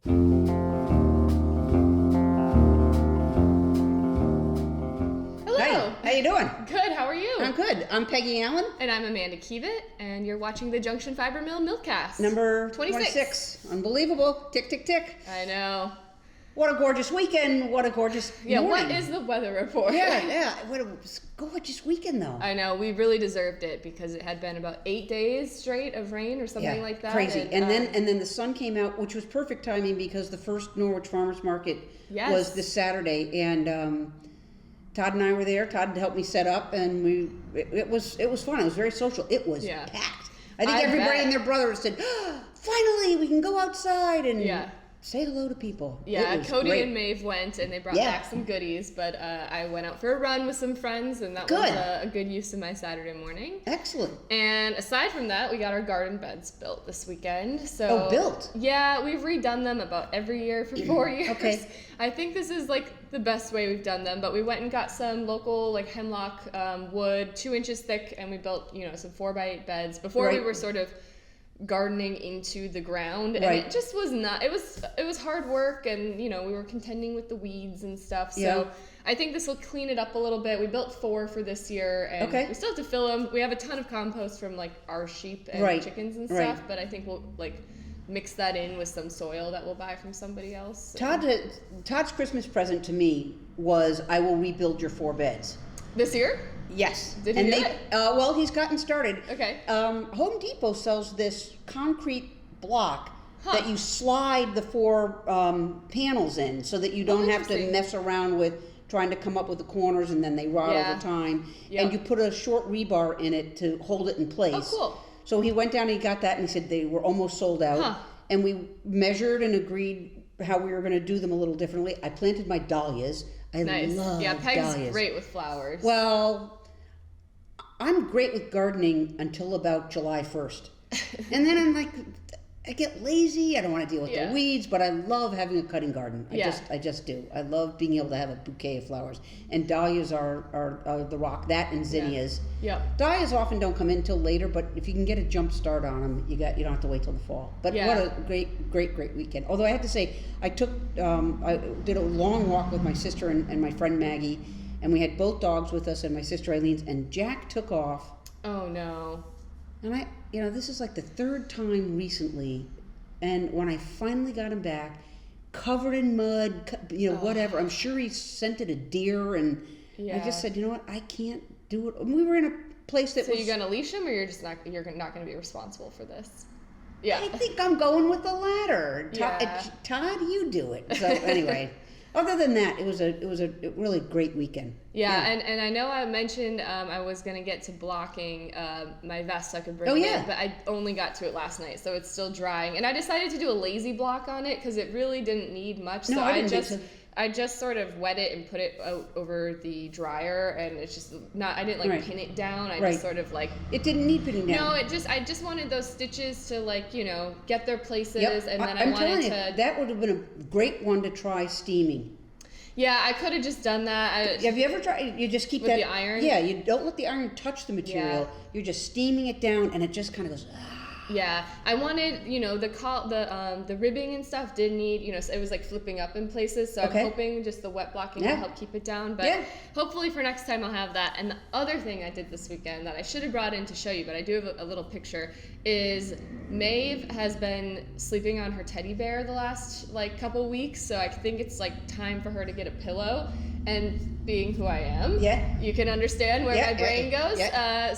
Hello. How you doing? Good. How are you? I'm good. I'm Peggy Allen. And I'm Amanda Kievit, and you're watching the Junction Fiber Mill Millcast. Number 26. Unbelievable. Tick, tick, tick. I know. What a gorgeous weekend. What a gorgeous morning. What is the weather report? Yeah. What a gorgeous weekend, though. I know. We really deserved it because it had been about 8 days straight of rain or something like that. Crazy. And then the sun came out, which was perfect timing because the first Norwich Farmers Market was this Saturday. And Todd and I were there. Todd helped me set up, and it was fun. It was very social. It was packed. I think everybody and their brother said, finally, we can go outside and say hello to people. Yeah, Cody and Maeve went, and they brought back some goodies, but I went out for a run with some friends, and that was a good use of my Saturday morning. Excellent. And aside from that, we got our garden beds built this weekend. So built? Yeah, we've redone them about every year for 4 years. Okay. I think this is like the best way we've done them, but we went and got some local like hemlock wood, 2 inches thick, and we built, some 4x8 beds before we were sort of gardening into the ground, and it just was not, it was hard work, and we were contending with the weeds and stuff, so I think this will clean it up a little bit. We built 4 for this year, and we still have to fill them. We have a ton of compost from like our sheep and chickens and stuff, but I think we'll like mix that in with some soil that we'll buy from somebody else. Todd's Christmas present to me was, I will rebuild your 4 beds. This year? Yes. Did he do it? Well, he's gotten started. Okay. Home Depot sells this concrete block that you slide the 4 panels in so that you don't have to mess around with trying to come up with the corners, and then they rot over time. And you put a short rebar in it to hold it in place. Oh, cool. So he went down and he got that, and he said they were almost sold out. And we measured and agreed how we were going to do them a little differently. I planted my dahlias. I love Peg's dahlias. Great with flowers. Well, I'm great with gardening until about July 1st. And then I'm like, I get lazy. I don't want to deal with the weeds, but I love having a cutting garden. I just do. I love being able to have a bouquet of flowers. And dahlias are the rock. That and zinnias. Dahlias often don't come in until later, but if you can get a jump start on them, you don't have to wait till the fall. But what a great weekend. Although I have to say, I did a long walk with my sister and my friend Maggie, and we had both dogs with us and my sister Eileen's, and Jack took off. Oh no. And this is like the 3rd time recently, and when I finally got him back, covered in mud, whatever, I'm sure he scented a deer, and I just said, you know what, I can't do it. And we were in a place that So you're gonna leash him, or you're not gonna be responsible for this? Yeah. I think I'm going with the latter. Todd, you do it. So anyway. Other than that, it was a really great weekend. Yeah. And I know I mentioned I was going to get to blocking my vest so I could bring it, but I only got to it last night, so it's still drying. And I decided to do a lazy block on it because it really didn't need much. No, so I just sort of wet it and put it out over the dryer, and it's just not, I didn't pin it down. I just sort of it didn't need pinning down. No, I just wanted those stitches to get their places, and then I'm telling you, that would have been a great one to try steaming. Yeah, I could have just done that. Have you ever tried? You just keep with the iron. Yeah, you don't let the iron touch the material. You're just steaming it down, and it just kind of goes. Yeah, I wanted, the ribbing and stuff did need, it was like flipping up in places, so I'm hoping just the wet blocking will help keep it down, but hopefully for next time I'll have that. And the other thing I did this weekend that I should have brought in to show you, but I do have a little picture, is Maeve has been sleeping on her teddy bear the last couple weeks, so I think it's time for her to get a pillow. And being who I am, you can understand where my brain goes.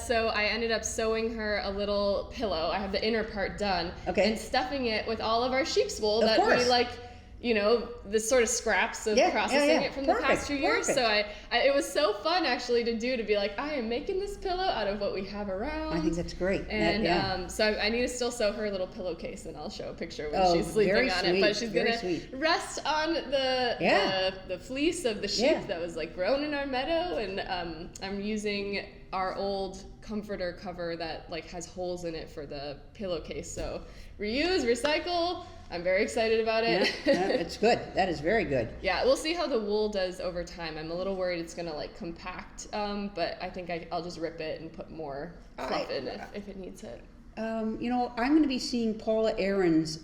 So I ended up sewing her a little pillow. I have the inner part done, and stuffing it with all of our sheep's wool we the sort of scraps of processing it from the past few years. So it was so fun actually to be like, I am making this pillow out of what we have around. I think that's great. And so I need to still sew her a little pillowcase, and I'll show a picture when she's sleeping on it. But she's gonna rest on the fleece of the sheep that was grown in our meadow, and I'm using our old comforter cover that has holes in it for the pillowcase. So reuse, recycle. I'm very excited about it. It's good. That is very good. Yeah, we'll see how the wool does over time. I'm a little worried it's gonna compact, but I think I'll just rip it and put more fluff in if it needs it. I'm going to be seeing Paula Aarons,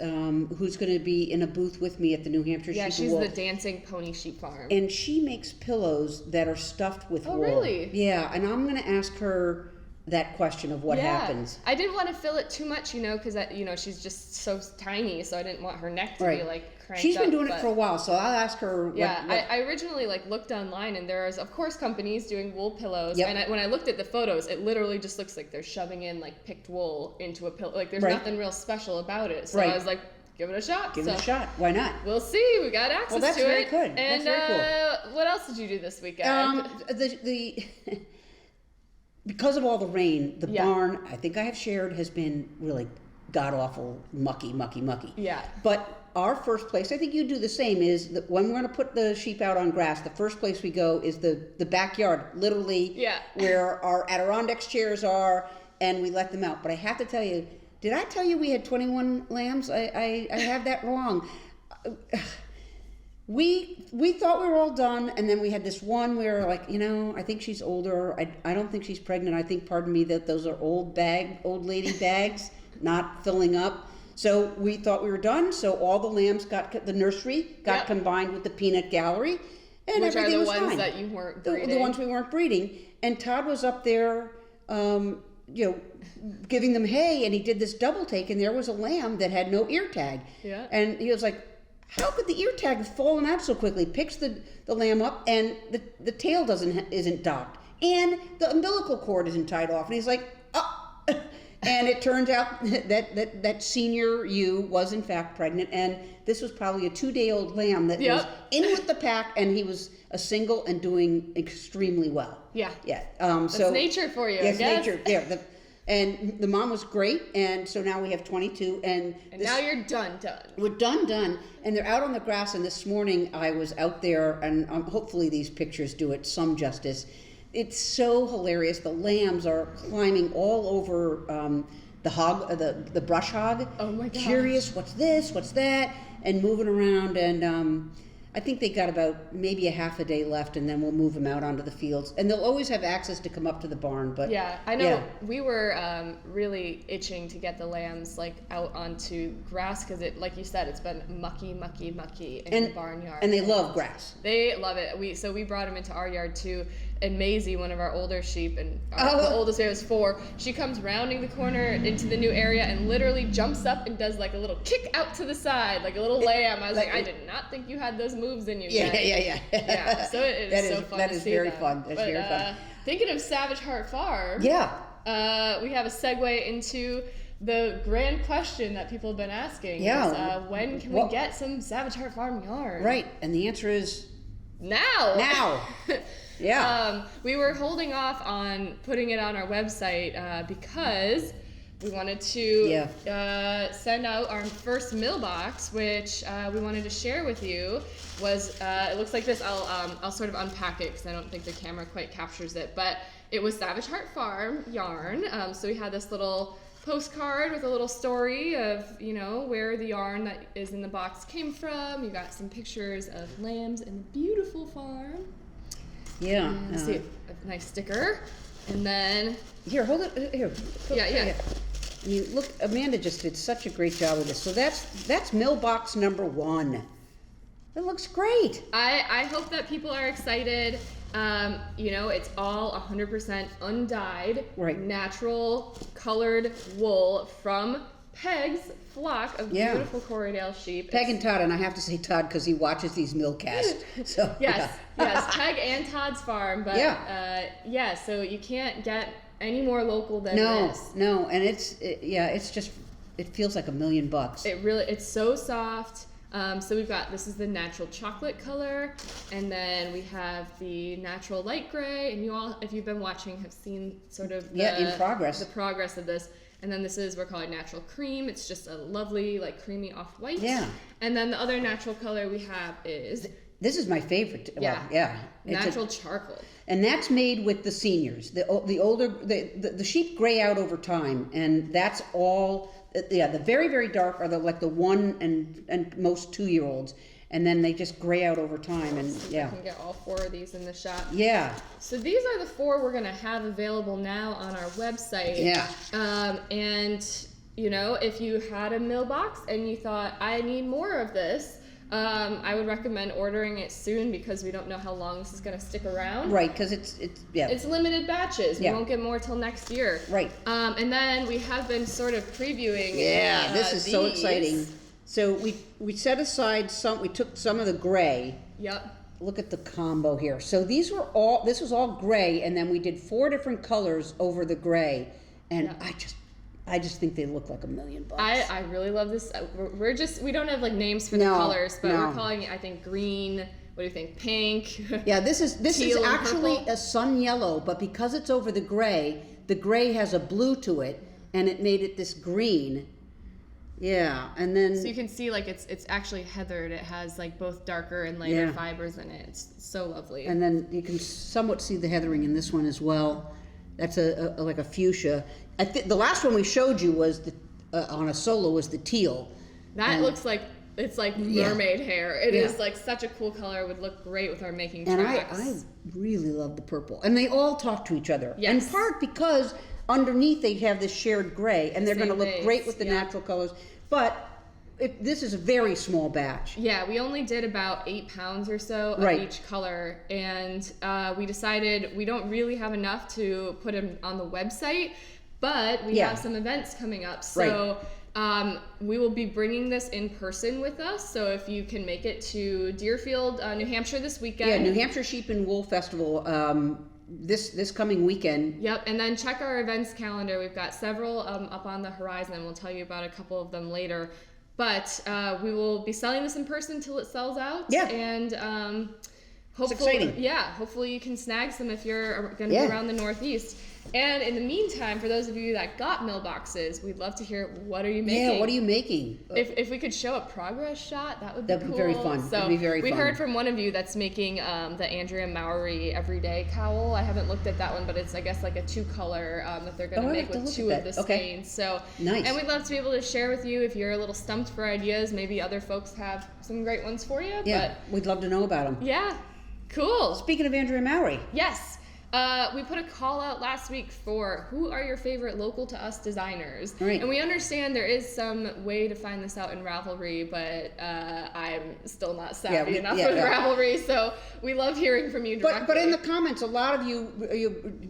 who's going to be in a booth with me at the New Hampshire Sheep she's Wool. the Dancing Pony Sheep Farm. And she makes pillows that are stuffed with wool. Oh, really? Yeah, and I'm going to ask her that question of what happens. I didn't want to fill it too much, because she's just so tiny, so I didn't want her neck to be like cranked She's been up, doing it for a while, so I'll ask her. I originally looked online, and there's of course companies doing wool pillows. And when I looked at the photos, it literally just looks like they're shoving in picked wool into a pillow. There's nothing real special about it. So I was like, give it a shot. Give it a shot. Why not? We'll see. We got access to it. Well, that's very good. And that's very cool. What else did you do this weekend? Because of all the rain, the barn, I think I have shared, has been really god-awful, mucky. Yeah. But our first place, I think you do the same, is that when we're going to put the sheep out on grass, the first place we go is the backyard, literally, where our Adirondack chairs are, and we let them out. But I have to tell you, did I tell you we had 21 lambs? I have that wrong. We thought we were all done, and then we had this one where, I think she's older. I don't think she's pregnant. I think, pardon me, that those are old lady bags, not filling up. So we thought we were done. So all the lambs the nursery got combined with the peanut gallery, and which everything are the was ones fine. that you weren't breeding. The ones we weren't breeding. And Todd was up there, giving them hay, and he did this double take, and there was a lamb that had no ear tag. Yeah. And he was like, how could the ear tag have fallen out so quickly? Picks the lamb up, and the tail isn't docked, and the umbilical cord isn't tied off. And he's like, oh. And it turns out that senior ewe was in fact pregnant, and this was probably a 2-day-old lamb that was in with the pack, and he was a single and doing extremely well. Yeah. Yeah. That's nature for you. Yes, nature. Yeah. And the mom was great, and so now we have 22, and now you're done. We're done, and they're out on the grass. And this morning I was out there, and hopefully these pictures do it some justice. It's so hilarious. The lambs are climbing all over the hog, the brush hog. Oh my gosh. Curious, what's this, what's that, and moving around. And I think they got about maybe a half a day left, and then we'll move them out onto the fields. And they'll always have access to come up to the barn. But I know we were really itching to get the lambs out onto grass because it, like you said, it's been mucky in the barnyard. And they love grass. They love it. We brought them into our yard too. And Maisie, one of our older sheep, and the oldest baby was 4, she comes rounding the corner into the new area and literally jumps up and does a little kick out to the side, like a little lamb. I was like, I did not think you had those moves in you. Yeah. So it is so fun to see very them. fun. That's very fun. Thinking of Savage Hart Farm. Yeah. We have a segue into the grand question that people have been asking. Yeah. Is, when can we get some Savage Hart Farm yarn? Right. And the answer is now. Yeah. We were holding off on putting it on our website because we wanted to send out our first mailbox, which we wanted to share with you. Was it looks like this? I'll sort of unpack it because I don't think the camera quite captures it. But it was Savage Hart Farm yarn. So we had this little postcard with a little story of where the yarn that is in the box came from. You got some pictures of lambs and the beautiful farm. Yeah. See a nice sticker, and then here, hold it here. Yeah. I mean, look, Amanda just did such a great job with this. So that's mailbox number 1. It looks great. I hope that people are excited. It's all 100% undyed, natural colored wool from Peg's flock of beautiful Corriedale sheep. Peg and Todd, and I have to say Todd because he watches these Millcast. So yes, Peg and Todd's farm, but so you can't get any more local than this. No, and it's just it feels like $1 million. It's so soft. So we've got, this is the natural chocolate color, and then we have the natural light gray, and you all, if you've been watching, have seen sort of in progress. The progress of this. And then this is, we're calling natural cream. It's just a lovely, creamy off-white. Yeah. And then the other natural color we have is... This is my favorite. Natural charcoal. And that's made with the seniors. The older, the sheep gray out over time, and that's all... the very, very dark are the 1 and most 2-year-olds. and then they just gray out over time. And I can get all 4 of these in the shop. Yeah. So these are the 4 we're gonna have available now on our website. Yeah. And you know, if you had a mailbox and you thought, I need more of this, I would recommend ordering it soon because we don't know how long this is going to stick around. Right, because it's limited batches. We won't get more till next year. Right. And then we have been sort of previewing. Yeah, this is so exciting. So we set aside we took some of the gray. Yep. Look at the combo here. So this was all gray, and then we did 4 different colors over the gray, and I just think they look like $1 million. I really love this. We don't have like names for the colors, but we're calling it, I think, green. What do you think? Pink. Yeah, this is actually purple. a sun yellow, but because it's over the gray has a blue to it, and it made it this green. Yeah, and then so you can see like it's actually heathered. It has like both darker and lighter fibers in it. It's so lovely. And then you can somewhat see the heathering in this one as well. That's like a fuchsia. The last one we showed you was on a solo was the teal. That looks like it's like mermaid hair. It is like such a cool color. It would look great with our making tracks. And I really love the purple. And they all talk to each other. Yes. In part because underneath they have this shared gray, and they're going to look great with the natural colors. But this is a very small batch. Yeah, we only did about 8 pounds or so of each color, and we decided we don't really have enough to put them on the website, but we have some events coming up. So we will be bringing this in person with us. So if you can make it to Deerfield, New Hampshire this weekend. Yeah, New Hampshire Sheep and Wool Festival this coming weekend. Yep, and then check our events calendar. We've got several up on the horizon, and we'll tell you about a couple of them later. But we will be selling this in person till it sells out. Yeah. And hopefully, it's exciting. Hopefully you can snag some if you're going to be around the Northeast. And in the meantime, for those of you that got mailboxes, we'd love to hear, what are you making? Yeah, what are you making? If we could show a progress shot, that would be cool. That'd be very fun. So That'd be very we fun. heard from one of you that's making the Andrea Mowry Everyday Cowl. I haven't looked at that one, but it's, I guess, like a 2-color that they're going to make with 2 of the skeins. So, nice. And we'd love to be able to share with you if you're a little stumped for ideas. Maybe other folks have some great ones for you. Yeah, we'd love to know about them. Yeah, cool. Speaking of Andrea Mowry. Yes. We put a call out last week for who are your favorite local to us designers. Right. And we understand there is some way to find this out in Ravelry, but I'm still not savvy enough with Ravelry, so we love hearing from you directly. But in the comments, a lot of you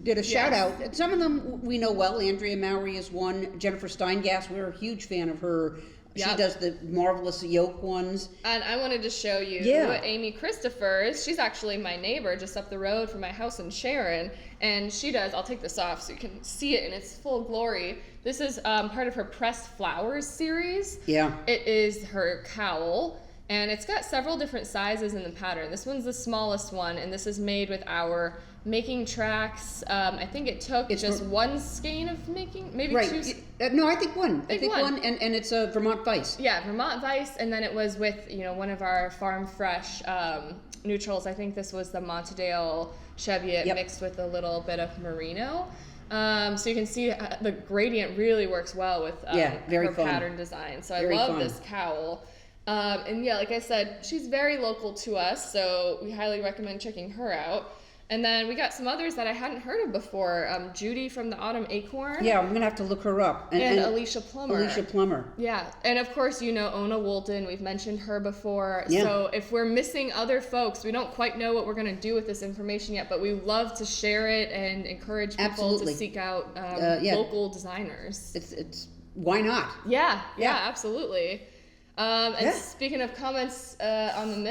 did a shout out. Some of them we know well. Andrea Mowry is one. Jennifer Steingass, we're a huge fan of her. She does the marvelous yoke ones. And I wanted to show you Amy Christopher's. She's actually my neighbor just up the road from my house in Sharon. And she does, I'll take this off so you can see it in its full glory. This is part of her Pressed Flowers series. Yeah. It is her cowl. And it's got several different sizes in the pattern. This one's the smallest one, and this is made with our making tracks. I think it took just 1 skein of making, maybe 2. No, I think 1. I think one, and it's a Vermont Vice. Yeah, Vermont Vice, and then it was with one of our Farm Fresh neutrals. I think this was the Montadale Cheviot mixed with a little bit of merino. So you can see the gradient really works well with her pattern design. So I love this cowl. And like I said, she's very local to us, so we highly recommend checking her out. And then we got some others that I hadn't heard of before. Judy from the Autumn Acorn. Yeah, I'm going to have to look her up. And Alicia Plummer. Alicia Plummer. Yeah. And of course, Ona Woolton. We've mentioned her before. Yeah. So if we're missing other folks, we don't quite know what we're going to do with this information yet, but we love to share it and encourage people to seek out local designers. It's why not? Yeah, absolutely. And speaking of comments on the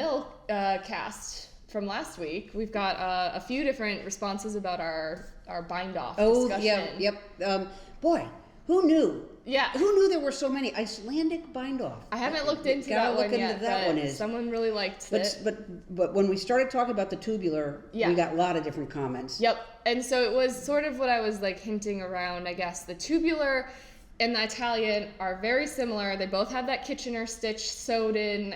Millcast from last week, we've got a few different responses about our bind-off discussion. Boy, who knew? Yeah. Who knew there were so many Icelandic bind-off? I haven't looked into that one yet, but someone really liked it. But when we started talking about the tubular, we got a lot of different comments. Yep. And so it was sort of what I was like hinting around, I guess. The tubular and the Italian are very similar. They both have that Kitchener stitch sewed in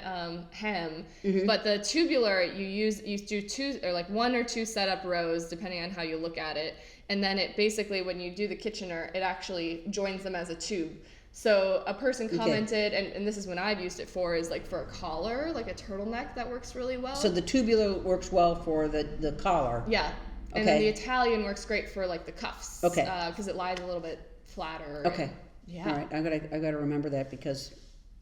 hem, but the tubular you do 2 or like 1 or 2 setup rows depending on how you look at it, and then it basically, when you do the Kitchener, it actually joins them as a tube. So a person commented, and this is when I've used it for, is like for a collar, like a turtleneck that works really well. So the tubular works well for the collar. Yeah. And then the Italian works great for like the cuffs. Okay. Because it lies a little bit flatter. Okay. Yeah. All right. I gotta remember that because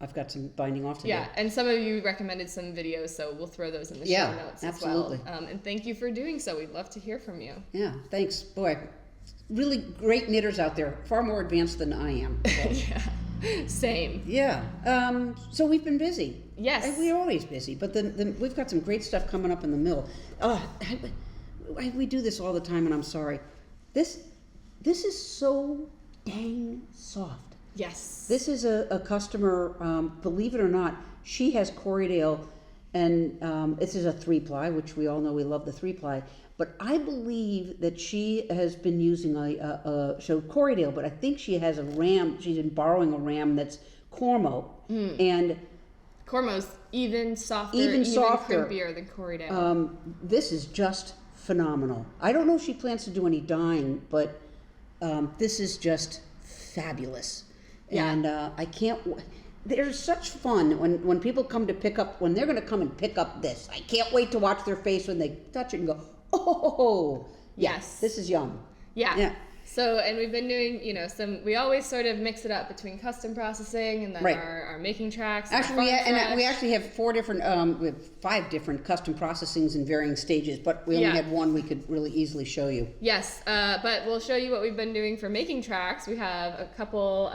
I've got some binding off to do. Yeah, and some of you recommended some videos, so we'll throw those in the show notes absolutely. as well. And thank you for doing so. We'd love to hear from you. Yeah, thanks. Boy, really great knitters out there, far more advanced than I am. So. Yeah, same. Yeah. So we've been busy. Yes. We're always busy, but we've got some great stuff coming up in the mill. We do this all the time, and I'm sorry. This is so dang soft. Yes. This is a customer, believe it or not, she has Corriedale, and this is a 3-ply, which we all know we love the 3-ply, but I believe that she has been using so Corriedale, but I think she has a ram, she's been borrowing a ram that's Cormo, and Cormo's even softer, even crimpier than Corriedale. This is just phenomenal. I don't know if she plans to do any dyeing, but this is just fabulous. Yeah. And I can't. There's such fun when people come to pick up, when they're going to come and pick up this. I can't wait to watch their face when they touch it and go, oh, yes, this is yum. Yeah. So, and we've been doing, we always sort of mix it up between custom processing and then our making tracks. Actually, we actually have 5 different custom processings in varying stages, but we only had one we could really easily show you. Yes, but we'll show you what we've been doing for making tracks. We have a couple,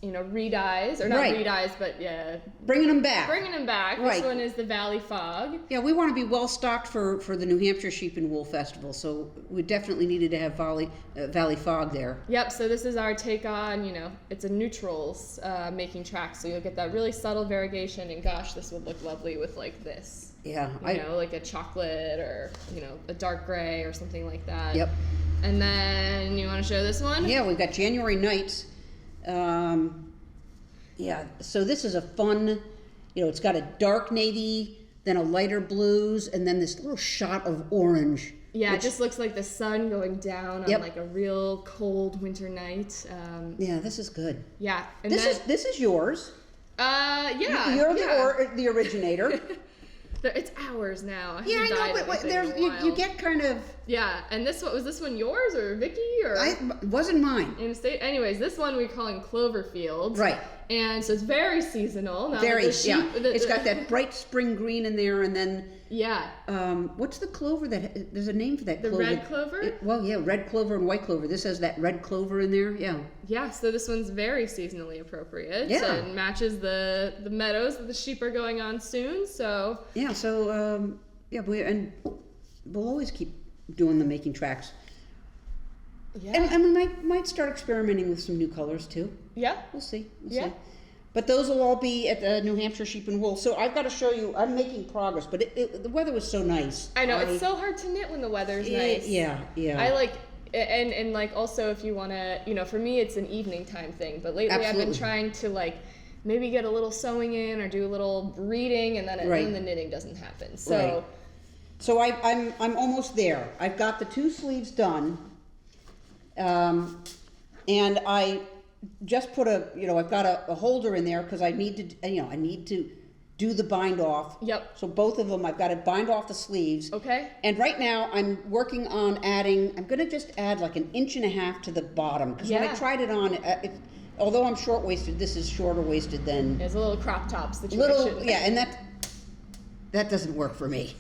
re-dyes, or not re-dyes, but bringing them back. Right. This one is the Valley Fog. Yeah, we want to be well stocked for the New Hampshire Sheep and Wool Festival, so we definitely needed to have Valley Fog there. Yep, so this is our take on, it's a neutrals making track, so you'll get that really subtle variegation, and gosh, this would look lovely with like this. Yeah. Like a chocolate or, a dark gray or something like that. Yep. And then you want to show this one? Yeah, we've got January Nights. So this is a fun, it's got a dark navy, then a lighter blues, and then this little shot of orange. Yeah, it just looks like the sun going down on like a real cold winter night. Yeah, this is good. Yeah. And this is yours. Yeah. You're the originator. It's ours now. I know, but you get kind of... Yeah, and was this one yours or Vicky or? It wasn't mine. Anyways, this one we call in Cloverfield. Right. And so it's very seasonal. Now It's got that bright spring green in there, and then what's the clover there's a name for that clover? The red clover? Red clover and white clover. This has that red clover in there. Yeah, so this one's very seasonally appropriate. Yeah. And matches the meadows that the sheep are going on soon. So we'll always keep doing the making tracks. Yeah. And we might start experimenting with some new colors too. Yeah. We'll see. But those will all be at the New Hampshire Sheep and Wool. So I've got to show you, I'm making progress, but the weather was so nice. I know, it's so hard to knit when the weather's nice. Yeah. I like, and like also if you want to, for me it's an evening time thing, but lately I've been trying to like maybe get a little sewing in or do a little reading, and then the knitting doesn't happen. So I'm almost there. I've got the 2 sleeves done. And I just put I've got a holder in there because I need to do the bind off. Yep. So both of them, I've got to bind off the sleeves. Okay. And right now I'm working on I'm going to just add like 1.5 inches to the bottom. Because when I tried it on, although I'm short-waisted, this is shorter waisted than... There's a little crop top situation. And that doesn't work for me.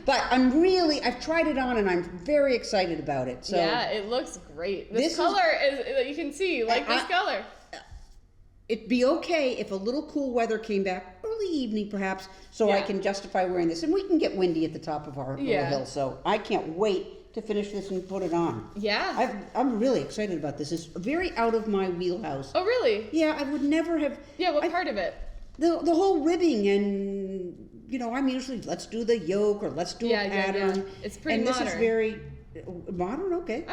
But I've tried it on and I'm very excited about it. So yeah, it looks great. This color is you can see, this color. It'd be okay if a little cool weather came back, early evening perhaps, so I can justify wearing this. And we can get windy at the top of our little hill, so I can't wait to finish this and put it on. Yeah. I'm really excited about this. It's very out of my wheelhouse. Oh, really? Yeah, I would never have... Yeah, what part of it? The whole ribbing and... I'm usually, let's do the yoke or let's do a pattern. Yeah. It's pretty modern. And this is very modern, okay.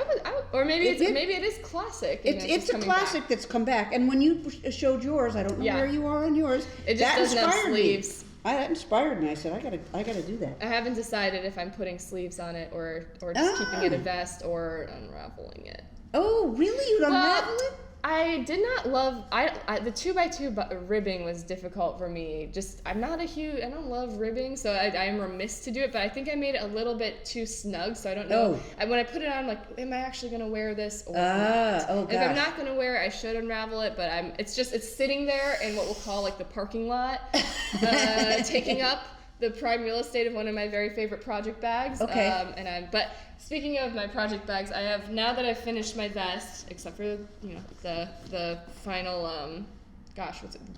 Or maybe it is classic. It's a classic that's come back. And when you showed yours, I don't know where you are on yours. It just doesn't have sleeves. That inspired me. I said, I gotta do that. I haven't decided if I'm putting sleeves on it or just keeping it a vest or unraveling it. Oh, really? You'd unravel it? I did not love, the 2x2 ribbing was difficult for me. Just, I don't love ribbing, so I am remiss to do it, but I think I made it a little bit too snug, so I don't know. When I put it on, I'm like, am I actually going to wear this or not? Oh, gosh. If I'm not going to wear it, I should unravel it, but it's sitting there in what we'll call like the parking lot, taking up the prime real estate of one of my very favorite project bags. Okay. But speaking of my project bags, I have, now that I've finished my vest, except for the final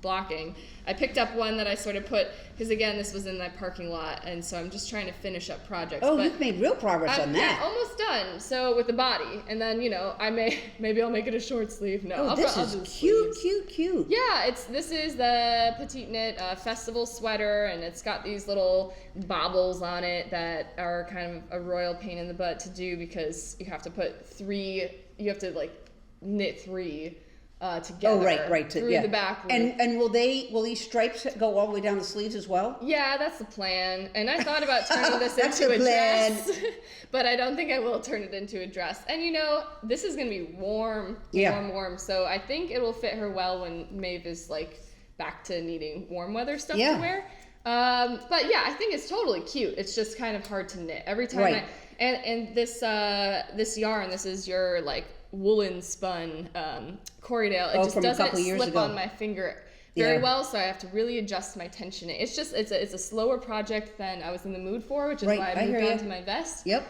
blocking, I picked up one that I sort of put, because again, this was in my parking lot, and so I'm just trying to finish up projects. Oh, you've made real progress on that. Yeah, almost done. So with the body, and then maybe I'll make it a short sleeve. No, I'll is cute. Yeah, this is the Petite Knit festival sweater, and it's got these little bobbles on it that are kind of a royal pain in the butt to do, because you have to knit three together. Oh, right. Through the back loop. And will these stripes go all the way down the sleeves as well? Yeah, that's the plan. And I thought about turning this into a dress, but I don't think I will turn it into a dress. And this is gonna be warm. So I think it will fit her well when Maeve is like back to needing warm weather stuff to wear. But yeah, I think it's totally cute. It's just kind of hard to knit every time. And this yarn, this is your like woolen spun Corriedale. It just doesn't slip on my finger very well, so I have to really adjust my tension. It's a slower project than I was in the mood for, which is why I moved on to my vest. Yep.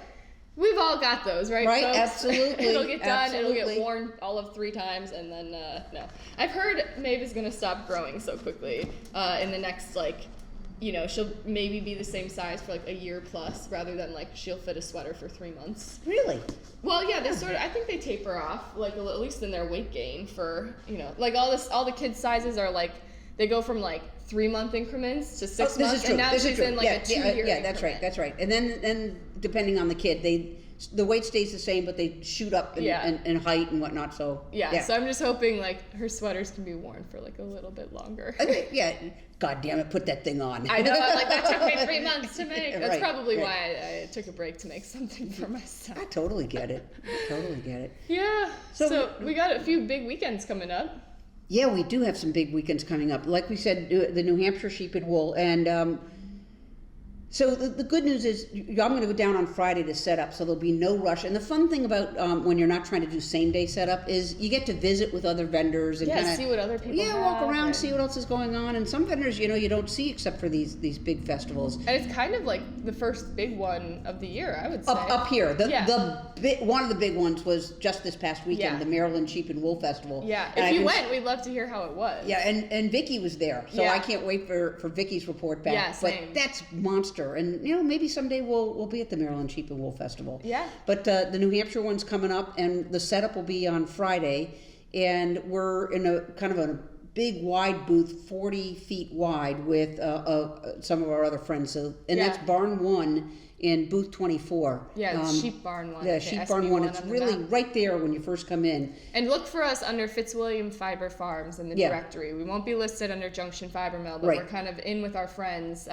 We've all got those, right? Right, folks? absolutely. It'll get done. It'll get worn all of 3 times, and then no. I've heard Maeve is gonna stop growing so quickly in the next she'll maybe be the same size for like a year plus, rather than like she'll fit a sweater for 3 months. Really? Well, yeah, they I think they taper off, like at least in their weight gain for, like all the kids' sizes are like, they go from like 3-month increments to 6 months, and now she's in like a 2-year increment. That's right. And then depending on the kid, the weight stays the same, but they shoot up in height and whatnot. So so I'm just hoping like her sweaters can be worn for like a little bit longer. God damn it, put that thing on. I know, I'm like, that took me 3 months to make. That's probably why I took a break to make something for myself. I totally get it. Yeah. So we got a few big weekends coming up. Yeah, we do have some big weekends coming up. Like we said, the New Hampshire Sheep and Wool, and so the good news is I'm going to go down on Friday to set up, so there'll be no rush. And the fun thing about when you're not trying to do same day setup is you get to visit with other vendors and kind of see what other people have. walk around, see what else is going on. And some vendors, you don't see except for these big festivals. And it's kind of like the first big one of the year, I would say. Up here, one of the big ones was just this past weekend, the Maryland Sheep and Wool Festival. Yeah, if you went, we'd love to hear how it was. Yeah, and Vicky was there, so I can't wait for Vicky's report back. Yeah, same. But that's monster. And maybe someday we'll be at the Maryland Sheep and Wool Festival. Yeah. But the New Hampshire one's coming up, and the setup will be on Friday, and we're in a kind of a big wide booth, 40 feet wide, with some of our other friends. So that's Barn 1 in booth 24. Yeah, Sheep Barn 1. Yeah, Sheep Barn 1. It's really right there when you first come in. And look for us under Fitzwilliam Fiber Farms in the directory. We won't be listed under Junction Fiber Mill, but we're kind of in with our friends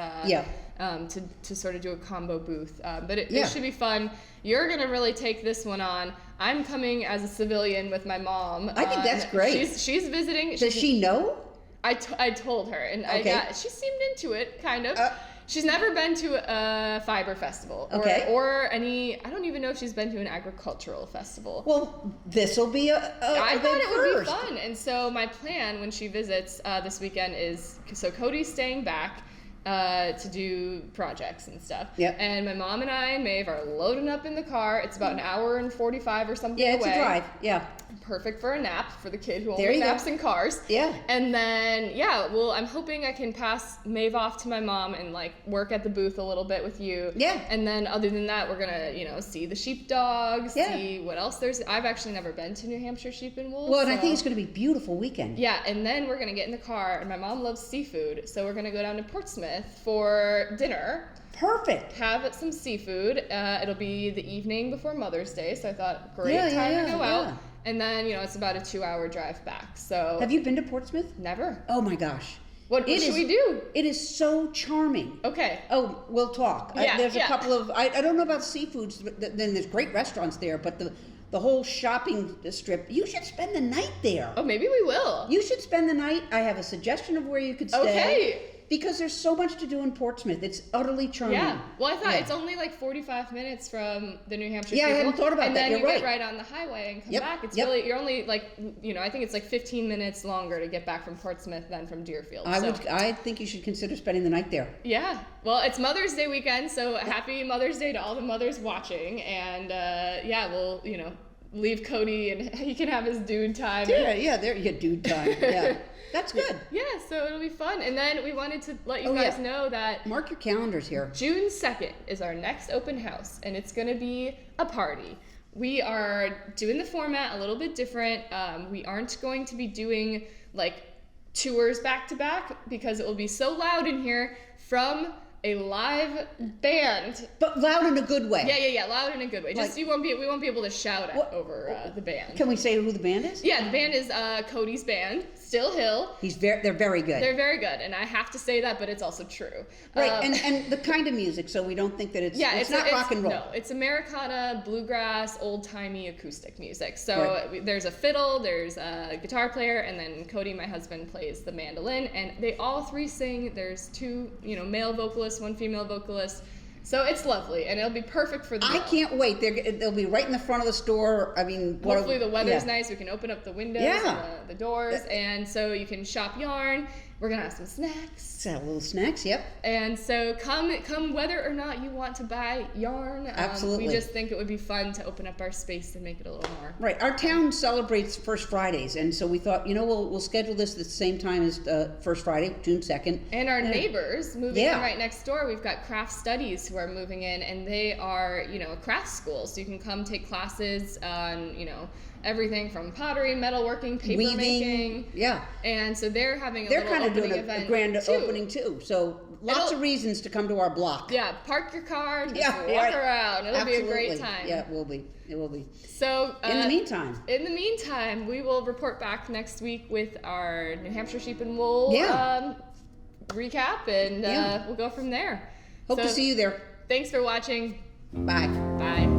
to sort of do a combo booth. But it should be fun. You're going to really take this one on. I'm coming as a civilian with my mom. I think that's great. She's visiting. Does she know? I told her, and she seemed into it, kind of. She's never been to a fiber festival or any. I don't even know if she's been to an agricultural festival. Well, this will be I thought it would be fun, and so my plan when she visits this weekend is Cody's staying back to do projects and stuff. Yep. And my mom and I and Maeve are loading up in the car. It's about an hour and 45 or something away. Yeah, it's a drive. Yeah. Perfect for a nap for the kid who only naps in cars. Yeah. And then, I'm hoping I can pass Maeve off to my mom and like work at the booth a little bit with you. Yeah. And then other than that, we're gonna, see the sheepdogs, see what else there's. I've actually never been to New Hampshire Sheep and Wool. Well, and I think it's gonna be a beautiful weekend. Yeah, and then we're gonna get in the car, and my mom loves seafood, so we're gonna go down to Portsmouth for dinner. Perfect. Have some seafood. It'll be the evening before Mother's Day, so I thought great time to go out. And then, it's about a 2-hour drive back. So have you been to Portsmouth? Never. Oh my gosh. What should we do? It is so charming. Okay. Oh, we'll talk. Yeah, there's a couple of, I don't know about seafoods, then there's great restaurants there, but the the whole shopping strip. You should spend the night there. Oh, maybe we will. You should spend the night. I have a suggestion of where you could stay. Okay. Because there's so much to do in Portsmouth. It's utterly charming. Yeah. Well, I thought it's only like 45 minutes from the New Hampshire. Yeah, I hadn't thought about that. And then you get right on the highway and come back. It's really, you're only like, I think it's like 15 minutes longer to get back from Portsmouth than from Deerfield. I think you should consider spending the night there. Yeah. Well, it's Mother's Day weekend, so happy Mother's Day to all the mothers watching. And we'll, leave Cody and he can have his dude time. Yeah, there you dude time. Yeah. That's good. Yeah, so it'll be fun. And then we wanted to let you guys know that... Mark your calendars here. June 2nd is our next open house, and it's going to be a party. We are doing the format a little bit different. We aren't going to be doing, tours back-to-back because it will be so loud in here from a live band. But loud in a good way. Yeah, loud in a good way. Just we won't be able to shout over the band. Can we say who the band is? Yeah, the band is Cody's band, Still Hill. They're very good. They're very good, and I have to say that, but it's also true. Right, and the kind of music, so we don't think that it's not rock and roll. No, it's Americana, bluegrass, old-timey acoustic music. So there's a fiddle, there's a guitar player, and then Cody, my husband, plays the mandolin, and they all three sing. There's two, male vocalists, one female vocalist. So it's lovely, and it'll be perfect for the I can't wait. They'll be right in the front of the store. I mean, hopefully the weather's nice. We can open up the windows and the doors, and so you can shop yarn. We're gonna have some snacks. Little snacks, yep. And so come whether or not you want to buy yarn. Absolutely. We just think it would be fun to open up our space and make it a little more. Right. Our town celebrates First Fridays, and so we thought, we'll schedule this at the same time as First Friday, June 2nd. And our neighbors moving in right next door, we've got Craft Studies who are moving in, and they are, a craft school, so you can come take classes on, everything from pottery, metalworking, paper weaving, making. Yeah. And so they're having a kind of doing a grand opening too. So lots of reasons to come to our block. Yeah, park your car and just walk around. It'll be a great time. Yeah, it will be. It will be. So in the meantime, we will report back next week with our New Hampshire Sheep and Wool recap, and we'll go from there. Hope to see you there. Thanks for watching. Bye. Bye.